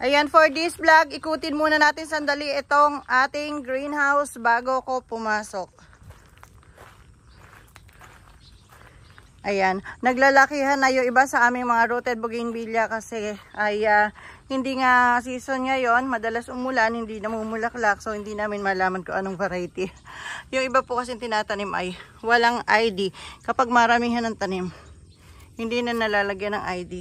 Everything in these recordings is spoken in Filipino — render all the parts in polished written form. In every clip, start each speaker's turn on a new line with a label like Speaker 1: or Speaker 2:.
Speaker 1: Ayan, for this vlog, ikutin muna natin sandali itong ating greenhouse bago ko pumasok. Ayan, naglalakihan na yung iba sa aming mga rooted bougainvillea kasi ay hindi nga season ngayon, madalas umulan, hindi namumulaklak, so hindi namin malaman kung anong variety. Yung iba po kasi tinatanim ay walang ID. Kapag maramihan ng tanim, hindi na nalalagyan ng ID.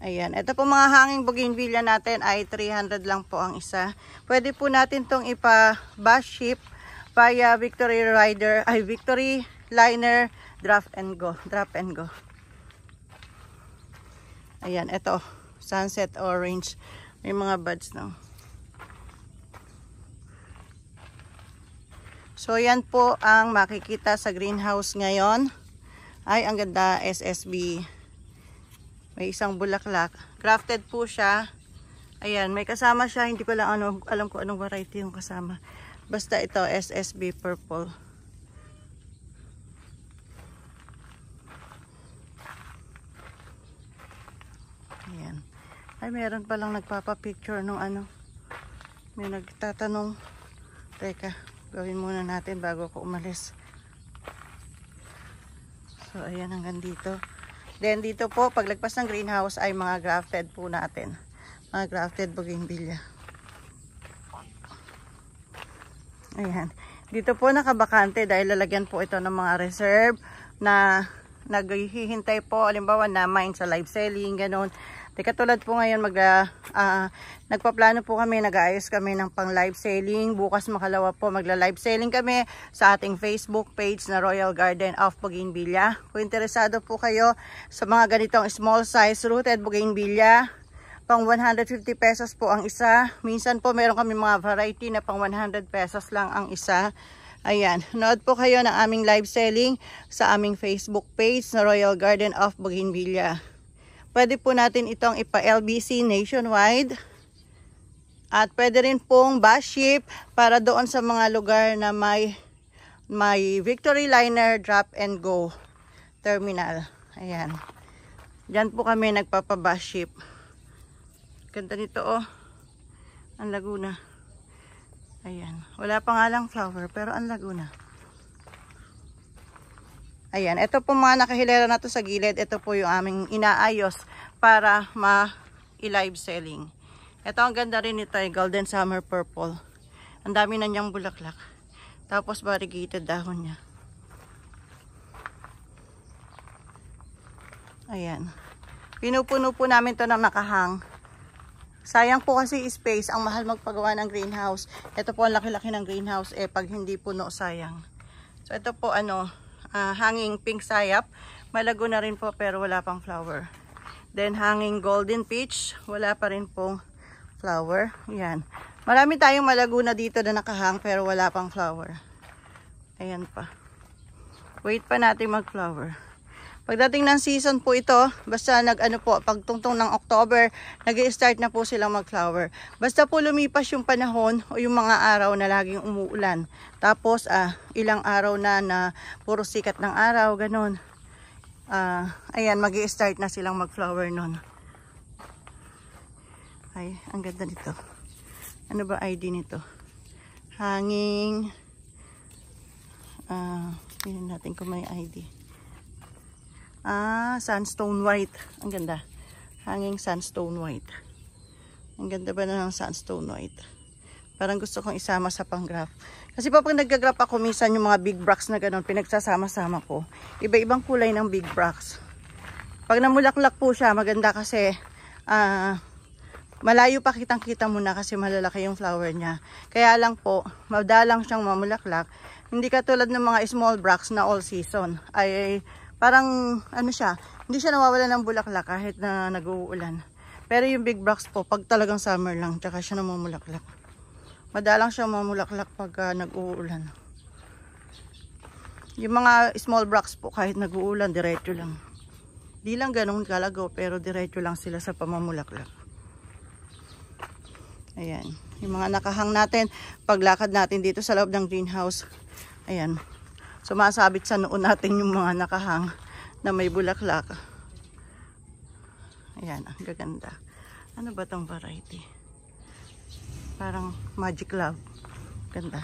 Speaker 1: Ayan, ito po mga hanging bougainvillea natin ay 300 lang po ang isa. Pwede po natin tong ipa-bash ship via Victory Liner Drop and Go. Ayan, ito sunset orange. May mga buds na. So yan po ang makikita sa greenhouse ngayon. Ay, ang ganda, SSB. May isang bulaklak. Grafted po siya. Ayan, may kasama siya. Hindi ko lang alam ko anong variety yung kasama. Basta ito, SSB purple. Ayan. Ay, meron palang nagpapapicture nung ano. May nagtatanong. Teka, gawin muna natin bago ko umalis. So, ayan hanggang dito. Then dito po, paglagpas ng greenhouse ay mga grafted po natin. Mga grafted bougainvillea. Ayan. Dito po nakabakante dahil lalagyan po ito ng mga reserve na naghihintay po. Halimbawa na mine sa live selling, ganun. Katulad po ngayon nagpaplano po kami, nag-aayos kami ng pang live selling. Bukas makalawa po magla-live selling kami sa ating Facebook page na Royal Garden of Bougainvillea. Kung interesado po kayo sa mga ganitong small size rooted bougainvillea, pang 150 pesos po ang isa. Minsan po meron kami mga variety na pang 100 pesos lang ang isa. Ayan, nood po kayo ng aming live selling sa aming Facebook page na Royal Garden of Bougainvillea. Pwede po natin itong ipa-LBC nationwide. At pwede rin pong bash ship para doon sa mga lugar na may Victory Liner Drop and Go terminal. Ayan. Diyan po kami nagpapa-bash ship. Ganda nito oh. Ang Laguna. Ayan. Wala pa nga lang flower pero ang Laguna. Ayan, ito po mga nakahilera na to sa gilid. Ito po yung aming inaayos para ma-live selling. Ito ang ganda rin nito ay Golden Summer Purple. Ang dami na niyang bulaklak. Tapos variegated dahon niya. Ayan. Pinupuno po namin to ng nakahang. Sayang po kasi space. Ang mahal magpagawa ng greenhouse. Ito po ang laki-laki ng greenhouse. Pag hindi puno, sayang. So ito po hanging pink sayap. Malago na rin po pero wala pang flower. Then hanging golden peach. Wala pa rin pong flower. Ayan. Marami tayong malago na dito na nakahang pero wala pang flower. Ayan pa. Wait pa natin mag-flower. Pagdating ng season po ito, basta pagtungtong ng October, nag-i-start na po silang mag-flower. Basta po lumipas yung panahon o yung mga araw na laging umuulan. Tapos ilang araw na puro sikat ng araw, ganun. Ayan, mag-i-start na silang mag-flower nun. Ay, ang ganda nito. Ano ba ID nito? Hanging. Tingnan natin kung may ID. Sandstone white. Ang ganda. Hanging sandstone white. Ang ganda ba na ng sandstone white? Parang gusto kong isama sa pang-graph. Kasi pag nag-graph ako, minsan yung mga big bracts na gano'n, pinagsasama-sama ko. Iba-ibang kulay ng big bracts. Pag namulaklak po siya, maganda kasi malayo pa kitang-kita muna kasi malalaki yung flower niya. Kaya lang po, madalang siyang mamulaklak. Hindi katulad ng mga small bracts na all season. Ay parang hindi siya nawawala ng bulaklak kahit na nag-uulan. Pero yung big bracts po, pag talagang summer lang, tsaka siya namumulaklak. Madalang siya mamulaklak pag nag-uulan. Yung mga small bracts po, kahit nag-uulan, diretso lang. Di lang ganun kalagaw, pero diretso lang sila sa pamamulaklak. Ayan. Yung mga nakahang natin, paglakad natin dito sa loob ng greenhouse, ayan. Sumasabit sa noon natin yung mga nakahang na may bulaklak. Ayan, ang gaganda. Ano ba tong variety? Parang Magic Love. Ganda.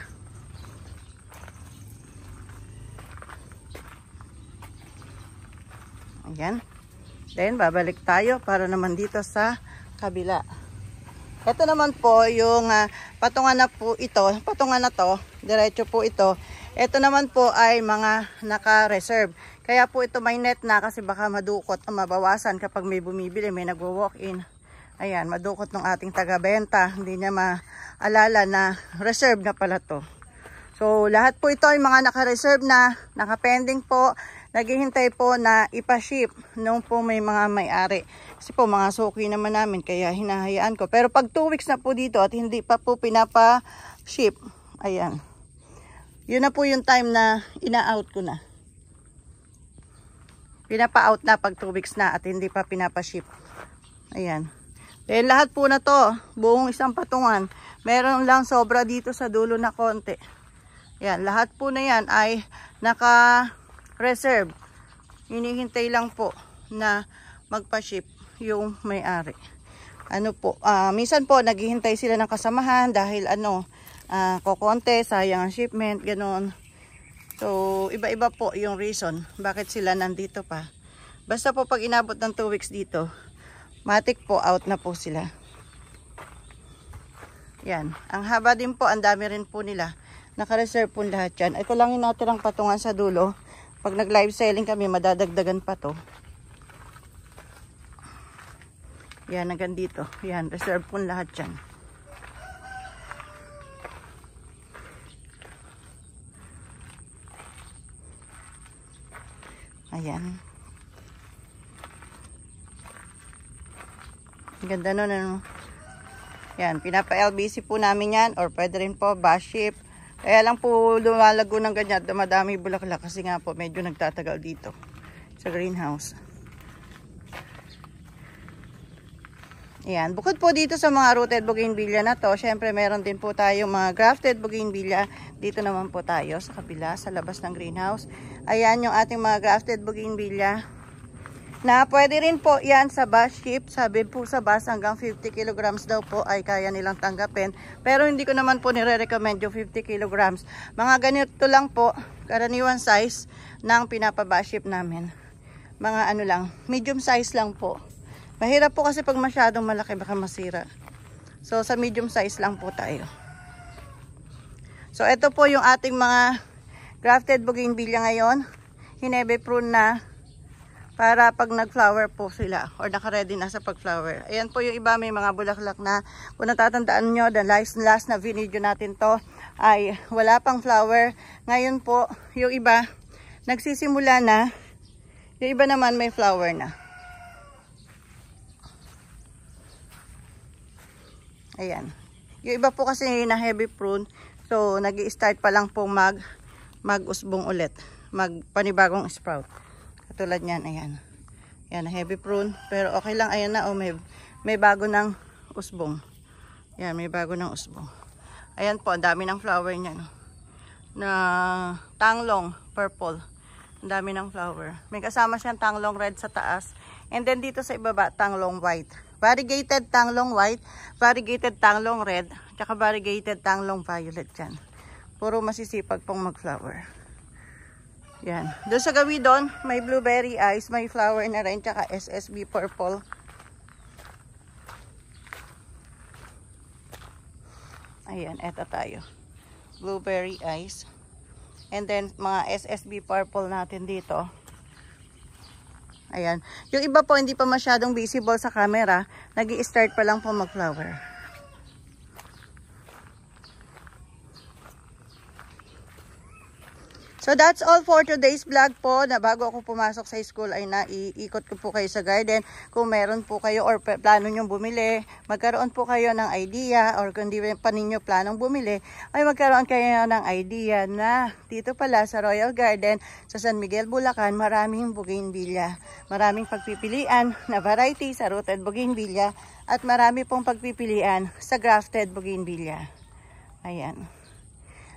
Speaker 1: Ayan. Then, babalik tayo para naman dito sa kabila. Ito naman po yung patungan na po ito. Patungan na to. Diretso po ito. Ito naman po ay mga naka-reserve. Kaya po ito may net na kasi baka madukot o mabawasan kapag may bumibili, may nagwo-walk-in. Ayan, madukot ng ating taga-benta. Hindi niya maalala na reserve na pala to. So, lahat po ito ay mga naka-reserve na, naka-pending po, naghihintay po na ipa-ship nung po may mga may-ari. Kasi po, mga suki naman namin, kaya hinahayaan ko. Pero pag 2 weeks na po dito at hindi pa po pinapa-ship, ayan. Yun na po yung time na ina-out ko na. Pinapa-out na pag 2 weeks na at hindi pa pinapa-ship. Ayan. Dahil lahat po na to, buong isang patungan, meron lang sobra dito sa dulo na konti. Yan, lahat po na yan ay naka-reserve. Hinihintay lang po na magpa-ship yung may-ari. Ano po, minsan po naghihintay sila ng kasamahan dahil kokonte, sayang ang shipment, ganoon. So, iba-iba po yung reason bakit sila nandito pa. Basta po pag inabot ng 2 weeks dito, matik po out na po sila. Yan, ang haba din po, ang dami rin po nila. Naka-reserve po lahat yan. Ito lang yung natirang patungan sa dulo. Pag nag-live selling kami, madadagdagan pa to. Yan, hanggang dito. Yan, reserve po lahat yan. Ayan. Ganda nun, ano. Yan, pinapa-LBC po namin yan. Or pwede rin po, bash ship. Kaya lang po lumalago ng ganyan, dumadami bulaklak kasi nga po medyo nagtatagal dito sa greenhouse. Ayan, bukod po dito sa mga rooted bougainvillea na to, syempre meron din po tayong mga grafted bougainvillea. Dito naman po tayo sa kabila, sa labas ng greenhouse. Ayan yung ating mga grafted bougainvillea. Na pwede rin po yan sa bash ship. Sabi po sa bus hanggang 50 kilograms daw po ay kaya nilang tanggapin. Pero hindi ko naman po nire-recommend yung 50 kilograms. Mga ganito lang po, karaniwan size ng pinapa-bash ship namin. Mga ano lang, medium size lang po. Mahirap po kasi pag masyadong malaki baka masira. So sa medium size lang po tayo. So ito po yung ating mga grafted bougainvillea ngayon. Hinebe prune na. Para pag nag-flower po sila or naka-ready na sa pag-flower. Ayan po yung iba, may mga bulaklak na. Kung natatandaan nyo, the last na video natin to ay wala pang flower. Ngayon po, yung iba nagsisimula na. Yung iba naman may flower na. Ayan. Yung iba po kasi na heavy prune. So, nag-i-start pa lang po mag-usbong ulit. Magpanibagong sprout. Tulad niyan, ayan. Yan, heavy prune. Pero okay lang, ayan na, oh, may bago ng usbong. Yan, may bago ng usbong. Ayan po, ang dami ng flower niya, no? Na tanglong purple. Ang dami ng flower. May kasama siyang tanglong red sa taas. And then dito sa ibaba, tanglong white. Variegated tanglong white, variegated tanglong red, tsaka variegated tanglong violet yan. Puro masisipag pong mag-flower. Yan. Doon sa gawi doon, may blueberry eyes, may flower na rin, tsaka SSB purple. Ayan, eto tayo. Blueberry eyes. And then, mga SSB purple natin dito. Ayan. Yung iba po, hindi pa masyadong visible sa camera. Nag-i-start pa lang po mag-flower. So that's all for today's vlog po, na bago ako pumasok sa school ay naiikot ko po kayo sa garden. Kung meron po kayo or plano nyo bumili, magkaroon po kayo ng idea, or kung di pa ninyo planong bumili, ay magkaroon kayo ng idea na dito pala sa Royal Garden sa San Miguel, Bulacan, maraming bougainvillea. Maraming pagpipilian na variety sa rooted bougainvillea at marami pong pagpipilian sa grafted bougainvillea. Ayan.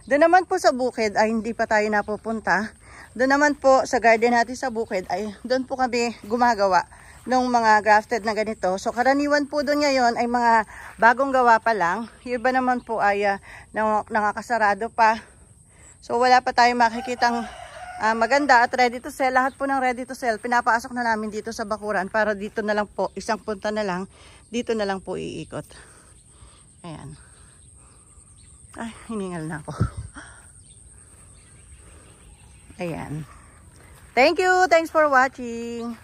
Speaker 1: Doon naman po sa bukid ay hindi pa tayo napupunta. Doon naman po sa garden natin sa bukid ay doon po kami gumagawa nung mga grafted na ganito. So karaniwan po doon ngayon ay mga bagong gawa pa lang. Yung iba naman po ay nakakasarado pa. So wala pa tayong makikitang maganda at ready to sell. Lahat po ng ready to sell pinapasok na namin dito sa bakuran para dito na lang po, isang punta na lang, dito na lang po iikot. Ayan. Ay, hiningal na ako. Ayan. Thank you. Thanks for watching.